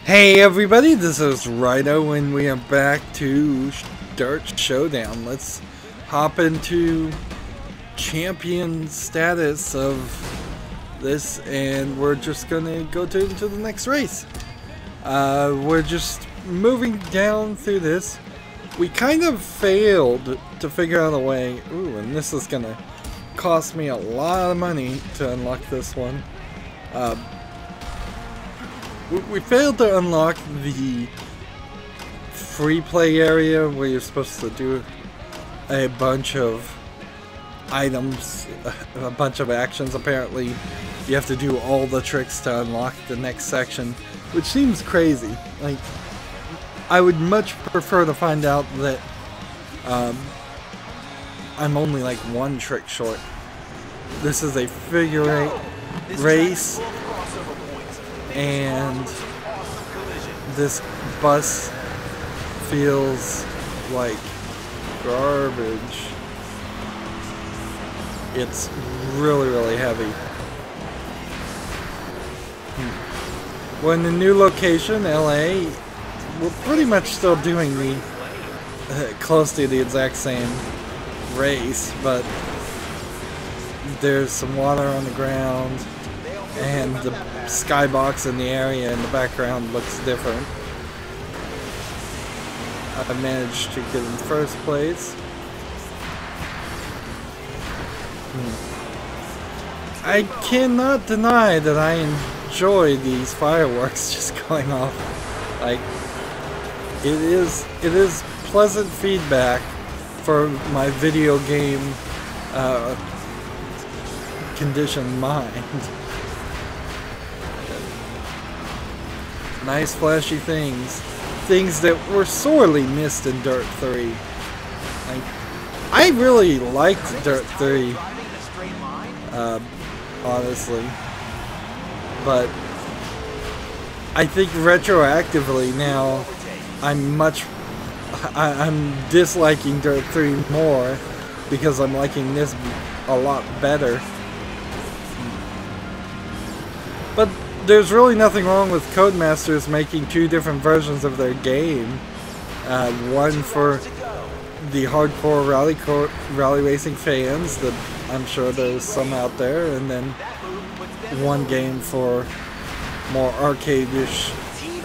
Hey everybody, this is Rydo and we are back to DiRT Showdown. Let's hop into champion status of this and we're just gonna go into the next race. We're just moving down through this. We kind of failed to figure out a way. Ooh, and this is gonna cost me a lot of money to unlock this one. We failed to unlock the free play area where you're supposed to do a bunch of items, a bunch of actions. Apparently, you have to do all the tricks to unlock the next section, which seems crazy. Like, I would much prefer to find out that I'm only like one trick short. This is a figure eight race. And this bus feels like garbage. It's really heavy. We're in the new location, LA. We're pretty much still doing the close to the exact same race, but there's some water on the ground. And the skybox in the area in the background looks different. I managed to get in first place. I cannot deny that I enjoy these fireworks just going off. Like, it is pleasant feedback for my video game conditioned mind. Nice flashy things that were sorely missed in DiRT 3. Like, I really liked DiRT 3, honestly, but I think retroactively now I'm disliking DiRT 3 more because I'm liking this a lot better. But there's really nothing wrong with Codemasters making two different versions of their game. One for the hardcore rally racing fans, that I'm sure there's some out there, and then one game for more arcade-ish,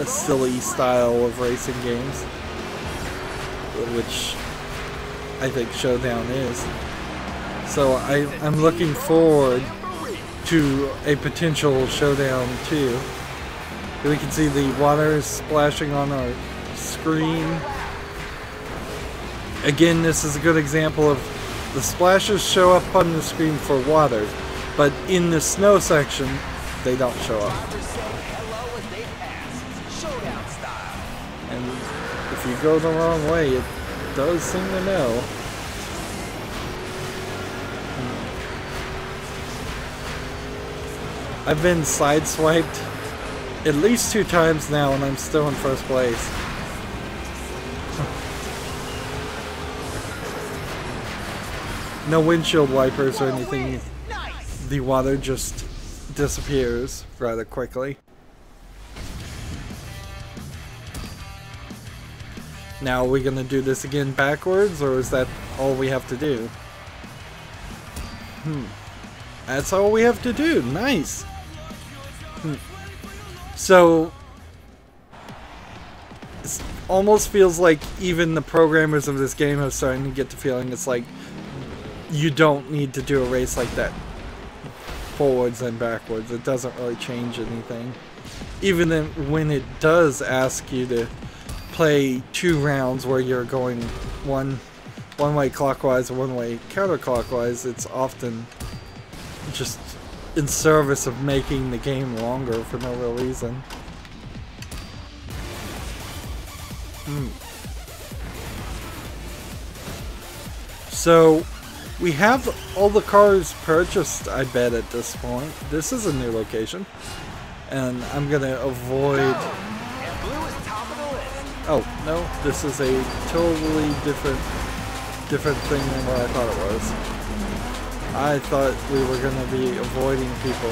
silly style of racing games, which I think Showdown is. So I'm looking forward to a potential Showdown 2. We can see the water splashing on our screen. Again, this is a good example of the splashes show up on the screen for water, but in the snow section, they don't show up. And if you go the wrong way, it does seem to know. I've been sideswiped at least 2 times now and I'm still in first place. No windshield wipers or anything. The water just disappears rather quickly. Now, are we gonna do this again backwards, or is that all we have to do? That's all we have to do. Nice. So it almost feels like even the programmers of this game are starting to get the feeling it's like you don't need to do a race like that forwards and backwards. It doesn't really change anything. Even then, when it does ask you to play 2 rounds where you're going one way clockwise and one way counterclockwise, it's often just in service of making the game longer for no real reason. So we have all the cars purchased, I bet, at this point. This is a new location, and I'm gonna avoid... Oh, no, this is a totally different thing than what I thought it was. I thought we were going to be avoiding people.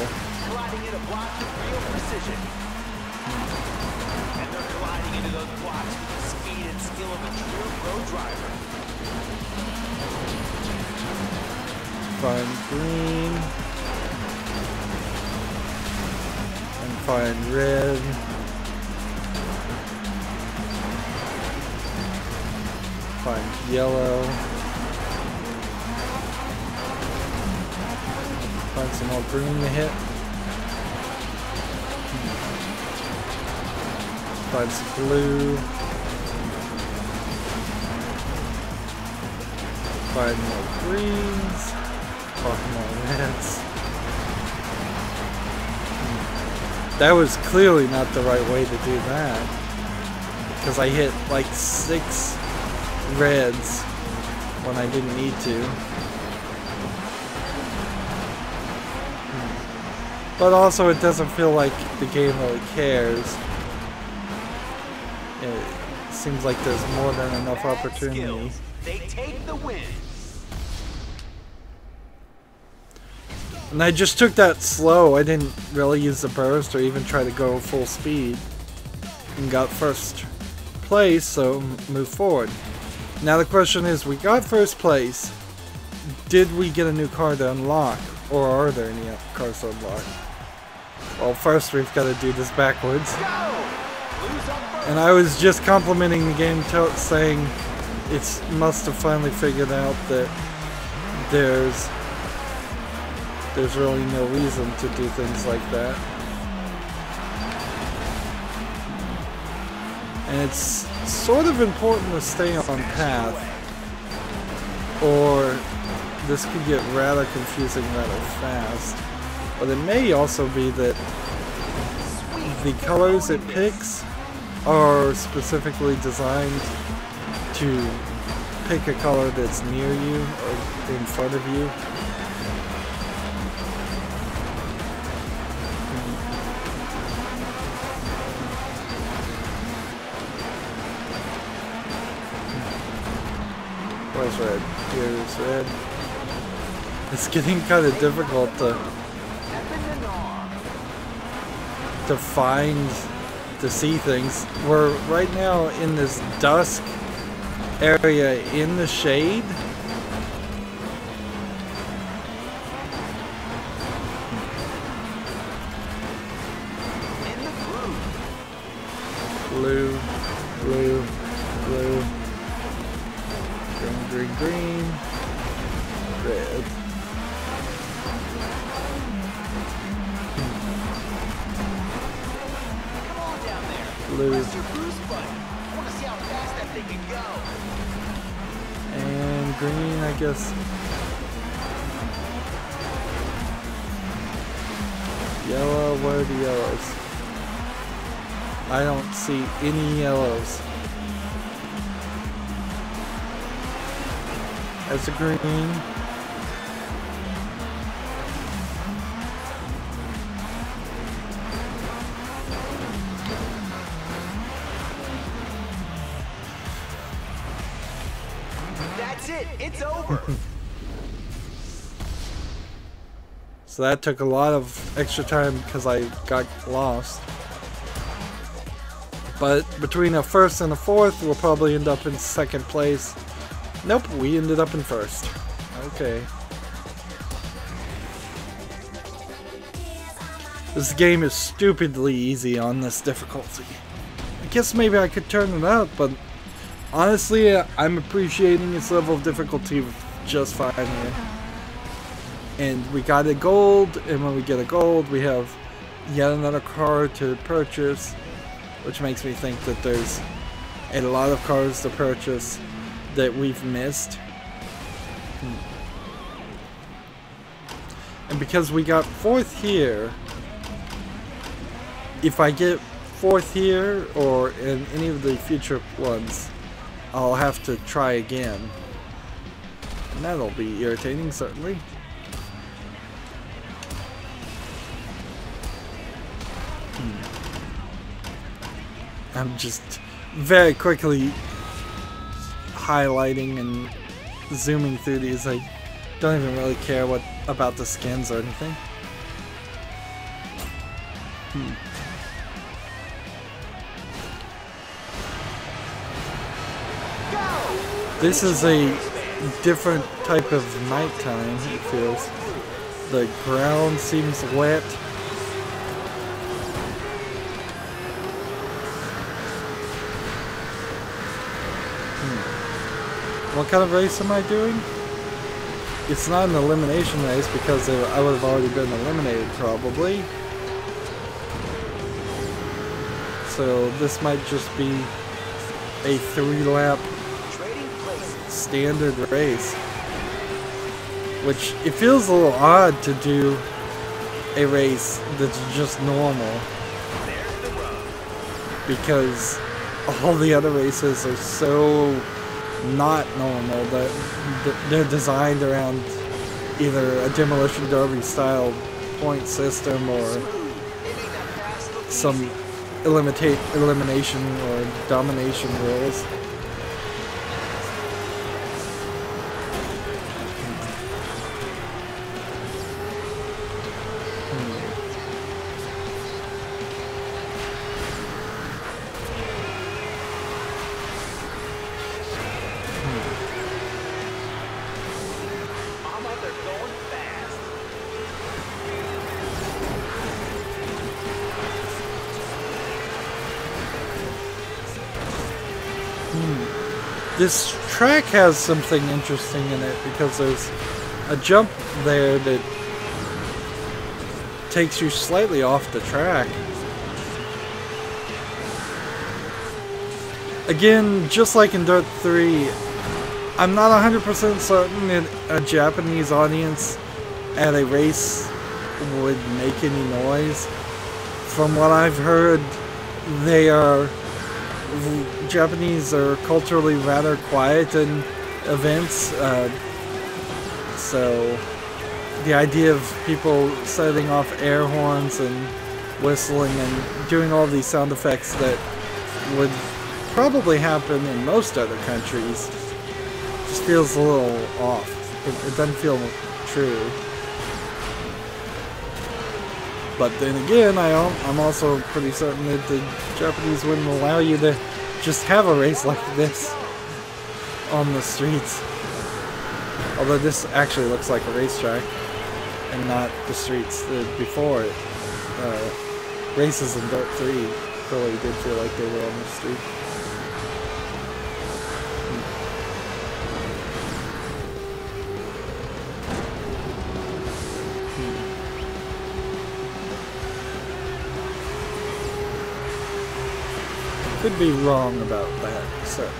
of a true pro driver. Find green. And find red. Find yellow. Find some more green to hit. Find some blue. Find more greens. Find more reds. That was clearly not the right way to do that. Because I hit like 6 reds when I didn't need to. But also it doesn't feel like the game really cares. It seems like there's more than enough opportunity. They take the win. And I just took that slow. I didn't really use the burst or even try to go full speed. And got first place, so move forward. Now the question is, we got first place. Did we get a new car to unlock? Or are there any cars to unlock? Well, first we've got to do this backwards. And I was just complimenting the game, saying it must have finally figured out that there's really no reason to do things like that. And it's sort of important to stay on path, or this could get rather confusing rather fast. But it may also be that the colors it picks are specifically designed to pick a color that's near you or in front of you. Where's red? Here's red. It's getting kind of difficult to see things. We're right now in this dusk area in the shade. Blue, blue, blue. Green, green, green. Red. Blue. And green, I guess. Yellow, where are the yellows? I don't see any yellows. That's a green. That's it. It's over. So that took a lot of extra time because I got lost. But between a first and a fourth, we'll probably end up in second place. Nope, we ended up in first. Okay. This game is stupidly easy on this difficulty. I guess maybe I could turn it up, but honestly, I'm appreciating its level of difficulty just fine here. And we got a gold, and when we get a gold, we have yet another car to purchase, which makes me think that there's a lot of cars to purchase that we've missed. And because we got fourth here, if I get fourth here or in any of the future ones, I'll have to try again. And that'll be irritating, certainly. I'm just very quickly highlighting and zooming through these. I don't even really care about the skins or anything. This is a different type of nighttime, it feels. The ground seems wet. What kind of race am I doing? It's not an elimination race because I would have already been eliminated probably. So this might just be a 3-lap standard race. Which, it feels a little odd to do a race that's just normal. Because all the other races are so not normal that they're designed around either a Demolition Derby style point system or some elimination or domination rules. This track has something interesting in it because there's a jump there that takes you slightly off the track. Again, just like in Dirt 3, I'm not 100% certain that a Japanese audience at a race would make any noise. From what I've heard, Japanese are culturally rather quiet in events, so the idea of people setting off air horns and whistling and doing all these sound effects that would probably happen in most other countries just feels a little off. It doesn't feel true. But then again, I'm also pretty certain that the Japanese wouldn't allow you to just have a race like this on the streets. Although this actually looks like a racetrack and not the streets before it. Races in Dirt 3 really did feel like they were on the street. Could be wrong about that, certainly.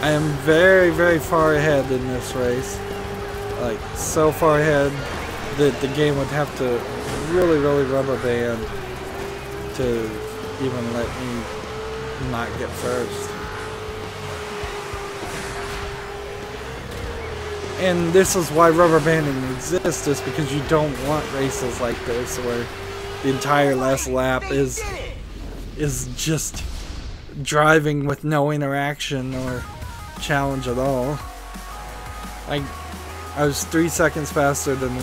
I am very, very far ahead in this race. Like, so far ahead that the game would have to really, really rubber band to even let me not get first. And this is why rubber banding exists, is because you don't want races like this where the entire last lap is just driving with no interaction or challenge at all. I was 3 seconds faster than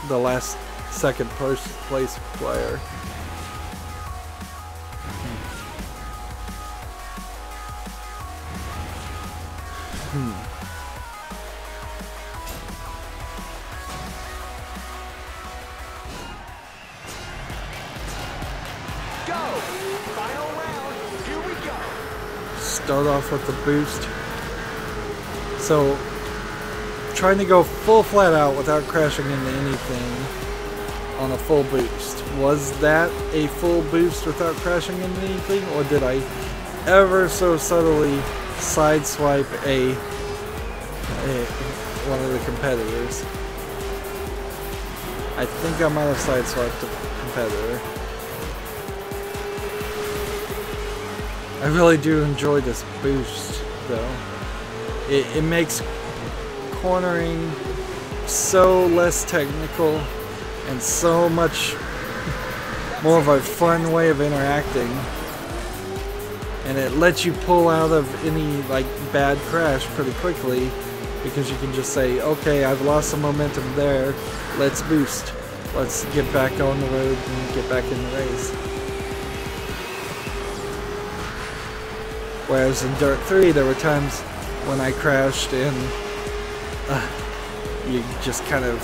the last second place player. Start off with the boost. So, trying to go full flat out without crashing into anything on a full boost. Was that a full boost without crashing into anything, or did I ever so subtly sideswipe one of the competitors? I think I might have sideswiped a competitor. I really do enjoy this boost, though. It makes cornering so less technical and so much more of a fun way of interacting. and it lets you pull out of any like bad crash pretty quickly because you can just say, okay, I've lost some momentum there, let's boost, let's get back on the road and get back in the race. Whereas in Dirt 3 there were times when I crashed and you just kind of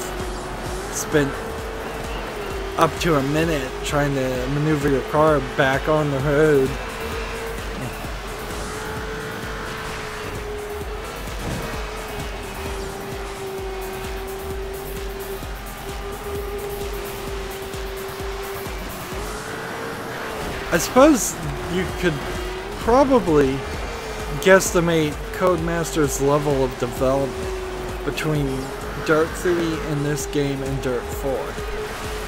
spent up to a minute trying to maneuver your car back on the road. I suppose you could probably guesstimate Codemaster's level of development between Dirt 3 and this game and Dirt 4.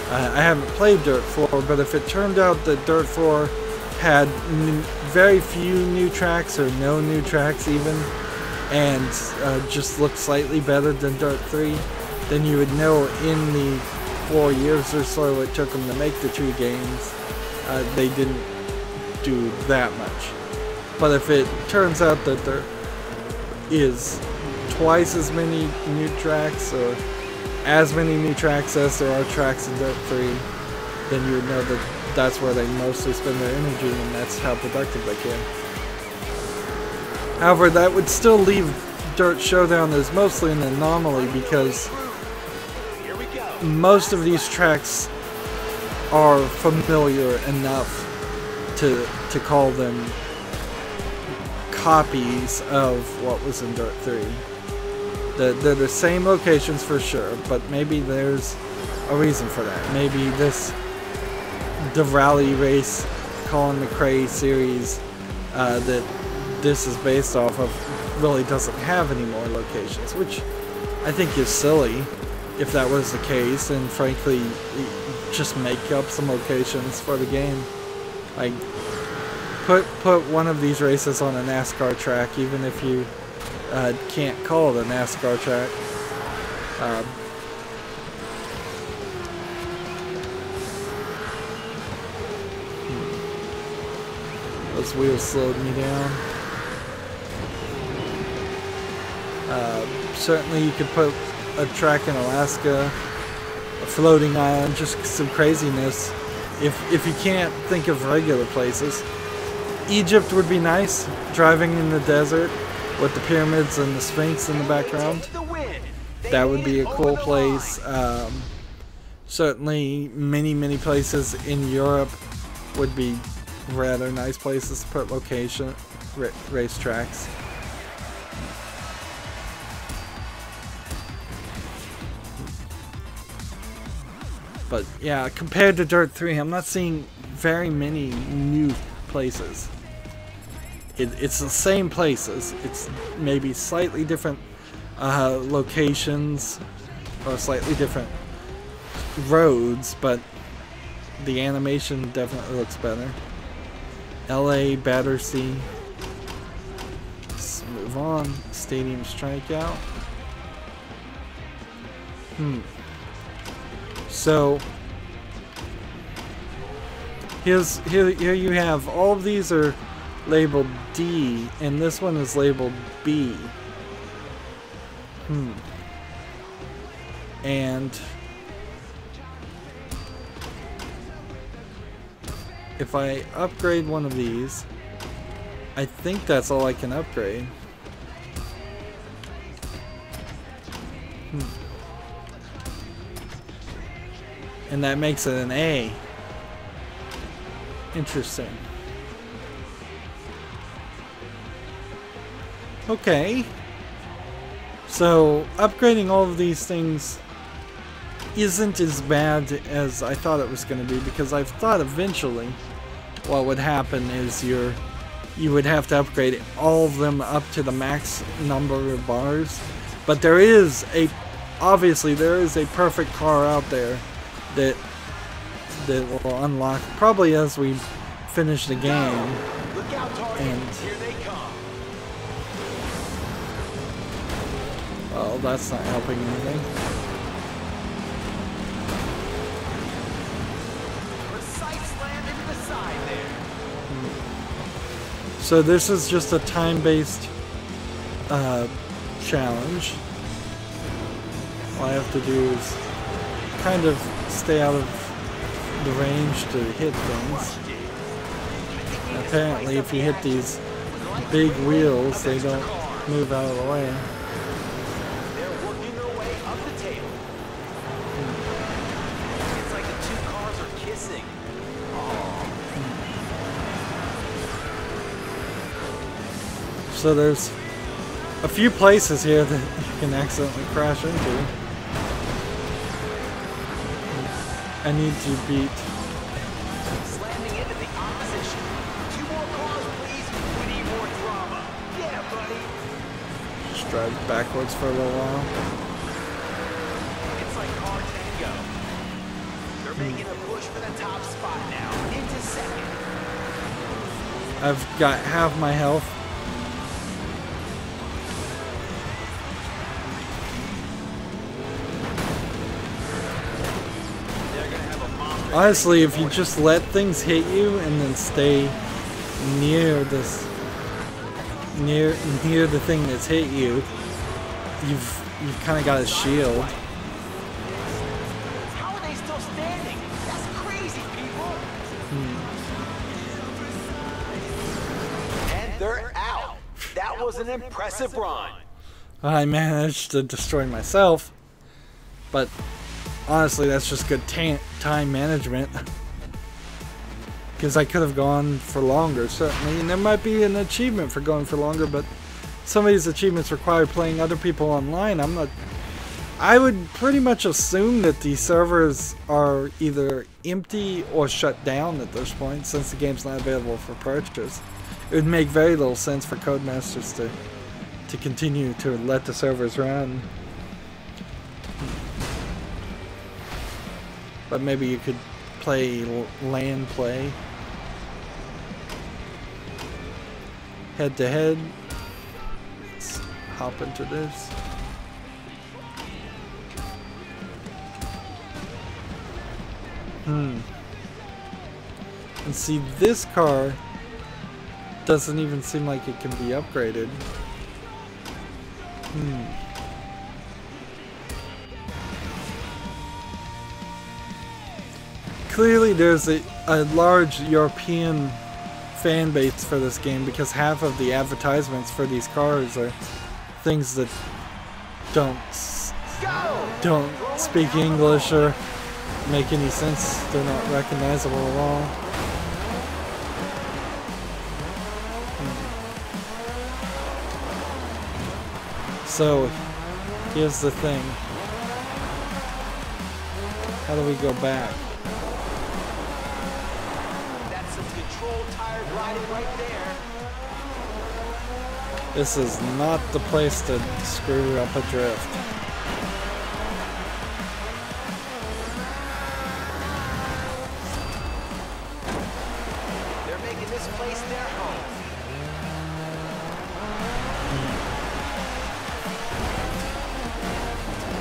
I haven't played Dirt 4, but if it turned out that Dirt 4 had very few new tracks or no new tracks even, and just looked slightly better than Dirt 3, then you would know in the 4 years or so it took them to make the two games, they didn't do that much. But if it turns out that there is twice as many new tracks or as many new tracks as there are tracks in Dirt 3, then you would know that that's where they mostly spend their energy and that's how productive they can. However, that would still leave Dirt Showdown as mostly an anomaly because most of these tracks are familiar enough to call them copies of what was in Dirt 3. They're the same locations for sure, but maybe there's a reason for that. Maybe the rally race Colin McRae series that this is based off of really doesn't have any more locations, which I think is silly if that was the case, and frankly just make up some locations for the game. Like put one of these races on a NASCAR track, even if you can't call it a NASCAR track. Those wheels slowed me down. Certainly you could put a track in Alaska, a floating island, just some craziness. If you can't think of regular places. Egypt would be nice, driving in the desert with the pyramids and the Sphinx in the background. That would be a cool place. Certainly many places in Europe would be rather nice places to put racetracks. But yeah, compared to Dirt 3, I'm not seeing very many new places. It's the same places. It's maybe slightly different locations or slightly different roads, but the animation definitely looks better. LA, Battersea. Let's move on. Stadium Strikeout. So here you have all of these are labeled D, and this one is labeled B. And if I upgrade one of these, I think that's all I can upgrade. And that makes it an A. Interesting. Okay. So, upgrading all of these things isn't as bad as I thought it was going to be, because I thought eventually what would happen is you would have to upgrade all of them up to the max number of bars. But there is obviously there is a perfect car out there that will unlock probably as we finish the game. And well, that's not helping anything. So this is just a time-based challenge. All I have to do is kind of stay out of the range to hit things. Apparently, if you hit these big wheels, they don't move out of the way. They're working their way up the table. It's like the two cars are kissing. So there's a few places here that you can accidentally crash into. I need to beat. Slamming into the opposition. 2 more cars, please. We need more drama. Yeah, buddy. Just drive backwards for a little while. It's like car tango. They're making a push for the top spot now. Into second. I've got half my health. Honestly, if you just let things hit you and then stay near this, near the thing that's hit you, you've kind of got a shield. How are they still standing? That's crazy, people. And they're out. That was an impressive run. I managed to destroy myself, but honestly, that's just good time management. Because I could have gone for longer, certainly. And there might be an achievement for going for longer, but some of these achievements require playing other people online. I would pretty much assume that the servers are either empty or shut down at this point, since the game's not available for purchase. It would make very little sense for Codemasters to continue to let the servers run. But maybe you could play LAN play. Head to head. Let's hop into this. And see, this car doesn't even seem like it can be upgraded. Clearly there's a large European fan base for this game, because half of the advertisements for these cars are things that don't speak English or make any sense. They're not recognizable at all. So here's the thing. How do we go back? Right there. This is not the place to screw up a drift. They're making this place their home.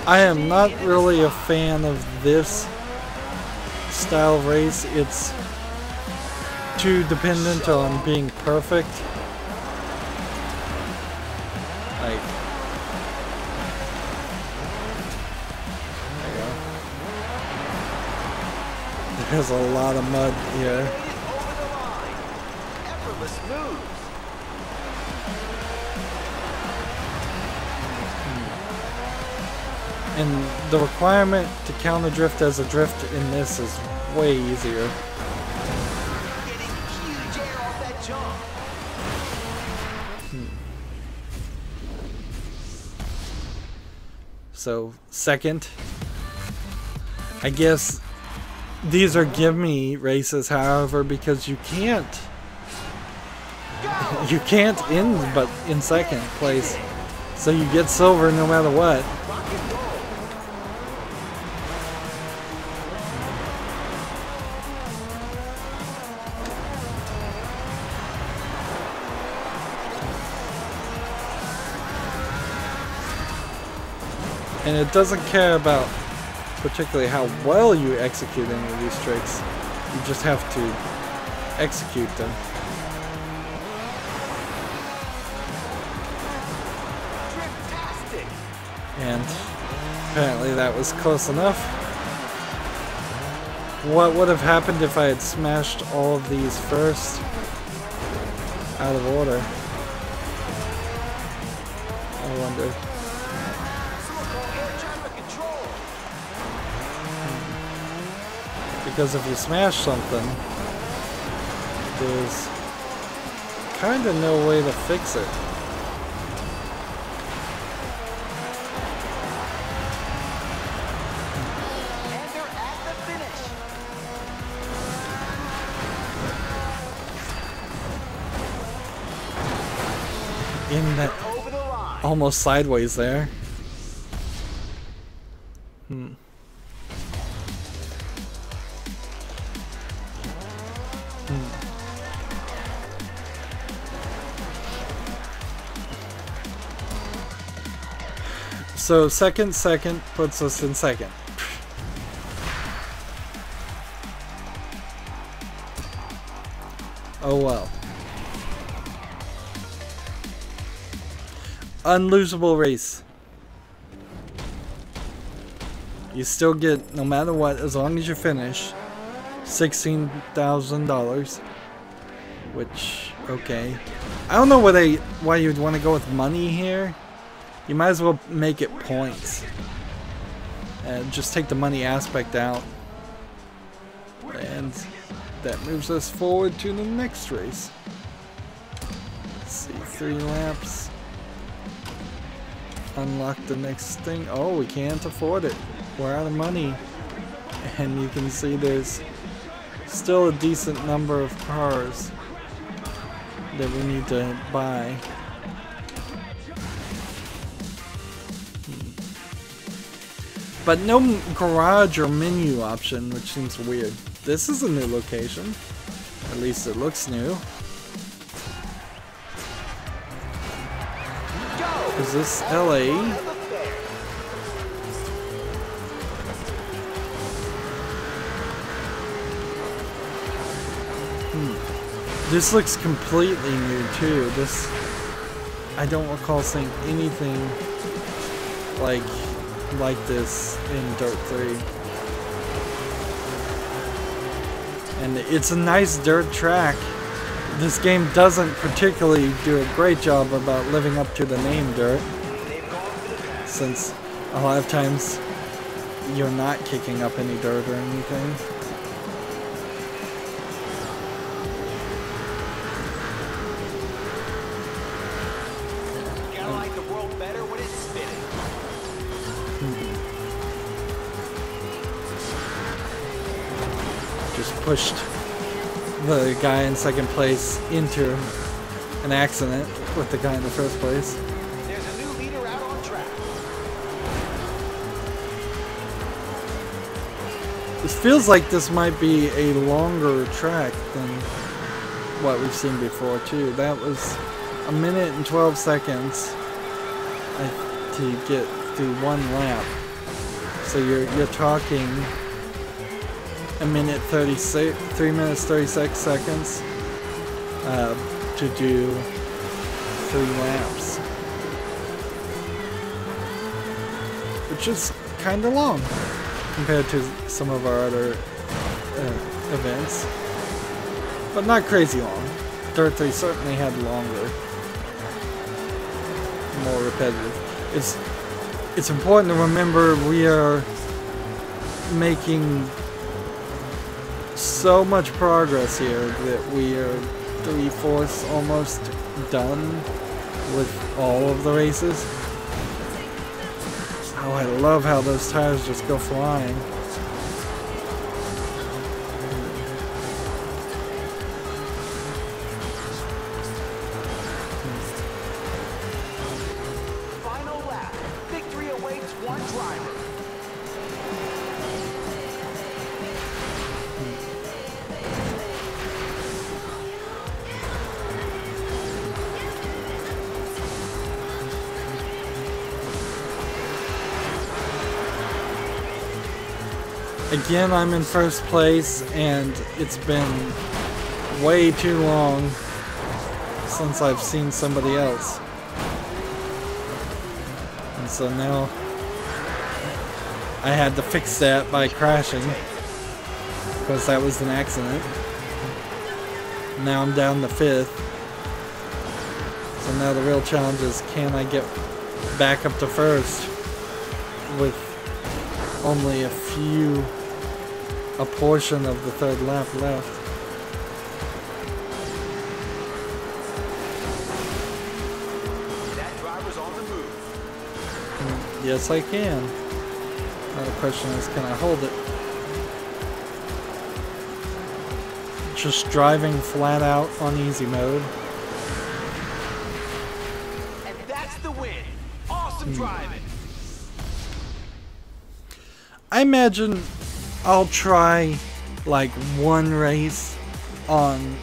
I am not really a fan of this style of race. It's too dependent on being perfect. Like, there you go. There's a lot of mud here. Over the line. Effortless moves. And the requirement to counter drift as a drift in this is way easier. So, second. I guess these are gimme races, however, because you can't end but in second place. So you get silver no matter what. And it doesn't care about particularly how well you execute any of these tricks. You just have to execute them. And apparently that was close enough. What would have happened if I had smashed all of these first? Out of order. I wonder. Because if you smash something, there's kind of no way to fix it. And they're at the finish. In that Over the line. almost sideways there. So second puts us in second. Oh well. Unlosable race. You still get, no matter what, as long as you finish, $16,000. Which, okay. I don't know why you'd want to go with money here. You might as well make it points. And just take the money aspect out. And that moves us forward to the next race. Let's see, 3 laps. Unlock the next thing. Oh, we can't afford it. We're out of money. And you can see there's still a decent number of cars that we need to buy. But no garage or menu option, which seems weird. This is a new location. At least it looks new. Is this LA? This looks completely new too. This, I don't recall seeing anything like this in Dirt 3. And it's a nice dirt track. This game doesn't particularly do a great job about living up to the name Dirt, since a lot of times you're not kicking up any dirt or anything. Gotta like the world better when it's spinning. Just pushed the guy in second place into an accident with the guy in the first place. There's a new leader out on track. This feels like this might be a longer track than what we've seen before too. That was 1 minute and 12 seconds to get through 1 lap. So you're talking 1 minute 36, 3 minutes 36 seconds to do 3 laps, which is kind of long compared to some of our other events, but not crazy long. Dirt 3 certainly had longer, more repetitive. It's important to remember we are making so much progress here that we are 3/4 almost done with all of the races. Oh, I love how those tires just go flying. Final lap. Victory awaits one driver. Again, I'm in first place, and it's been way too long since I've seen somebody else. And so now I had to fix that by crashing, because that was an accident. Now I'm down to 5th. So now the real challenge is, can I get back up to 1st with only a portion of the 3rd lap left. That driver's on the move. Yes, I can. Now the question is, can I hold it? Just driving flat out on easy mode. And that's the win. Awesome driving. I imagine I'll try like one race on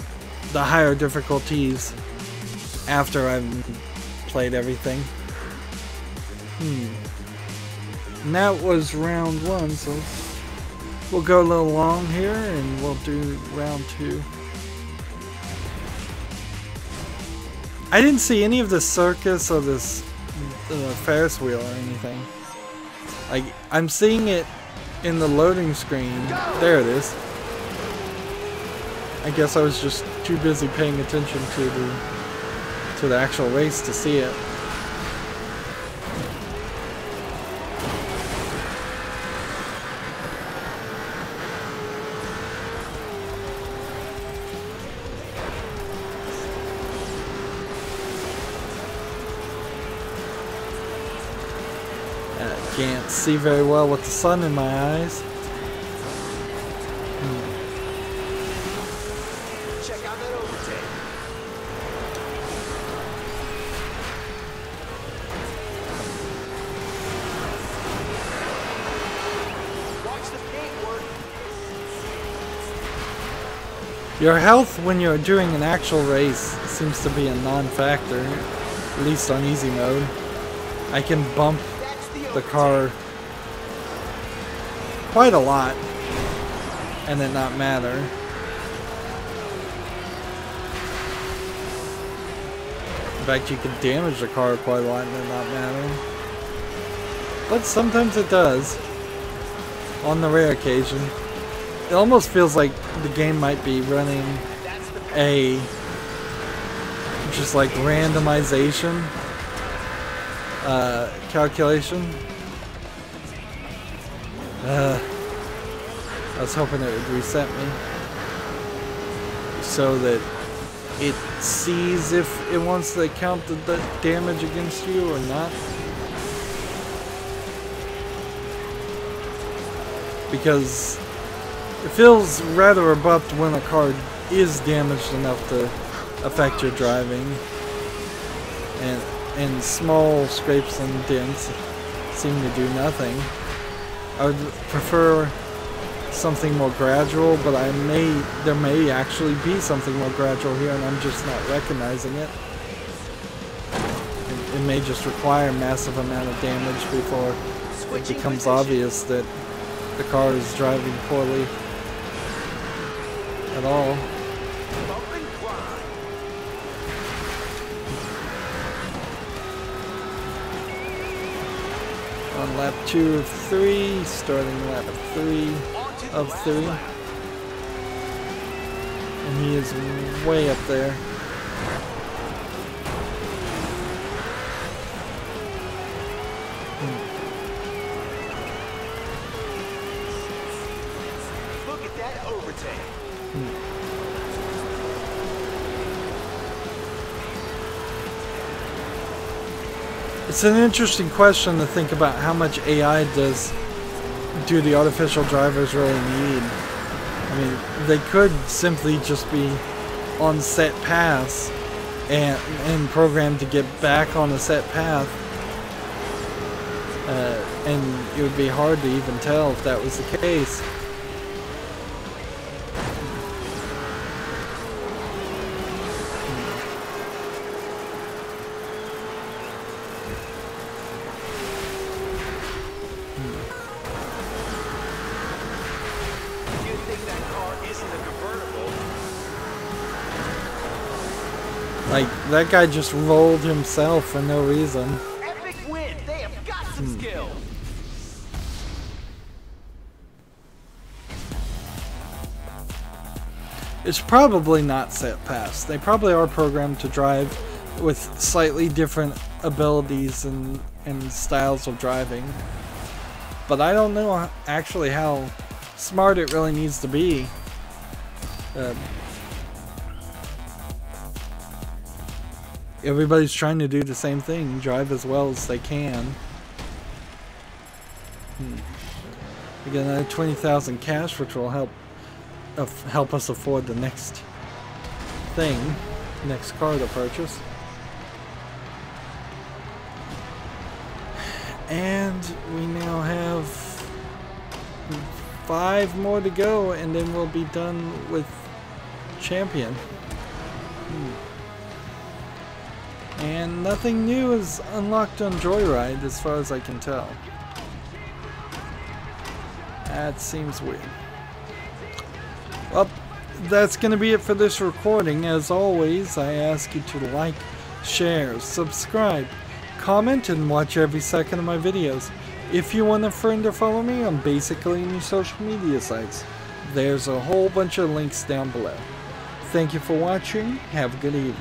the higher difficulties after I've played everything. And that was round 1, so we'll go a little long here and we'll do round 2. I didn't see any of the circus or this Ferris wheel or anything. Like, I'm seeing it in the loading screen. There it is. I guess I was just too busy paying attention to the actual race to see it. Can't see very well with the sun in my eyes. Check out that overtake. Watch the paintwork. Your health when you're doing an actual race seems to be a non-factor, at least on easy mode. I can bump the car quite a lot and it not matter. In fact, you can damage the car quite a lot and it not matter. But sometimes it does, on the rare occasion. It almost feels like the game might be running a just like randomization calculation. I was hoping it would reset me so that it sees if it wants to count the damage against you or not. Because it feels rather abrupt when a car is damaged enough to affect your driving, and small scrapes and dents seem to do nothing. I would prefer something more gradual, but there may actually be something more gradual here and I'm just not recognizing it. It may just require a massive amount of damage before it becomes obvious that the car is driving poorly at all. On lap 2 of 3, starting lap 3 of 3. And he is way up there. Look at that overtake. It's an interesting question to think about how much AI do the artificial drivers really need. I mean, they could simply just be on set paths and programmed to get back on a set path. And it would be hard to even tell if that was the case. Like, that guy just rolled himself for no reason. Epic win. They have got some skill. It's probably not set past. They probably are programmed to drive with slightly different abilities and styles of driving. But I don't know actually how smart it really needs to be. Everybody's trying to do the same thing, drive as well as they can. We get another 20,000 cash, which will help us afford the next thing, next car to purchase. And we now have 5 more to go, and then we'll be done with Champion. And nothing new is unlocked on Joyride as far as I can tell. That seems weird. Well, that's going to be it for this recording. As always, I ask you to like, share, subscribe, comment, and watch every second of my videos. If you want a friend to follow me on basically any social media sites, there's a whole bunch of links down below. Thank you for watching. Have a good evening.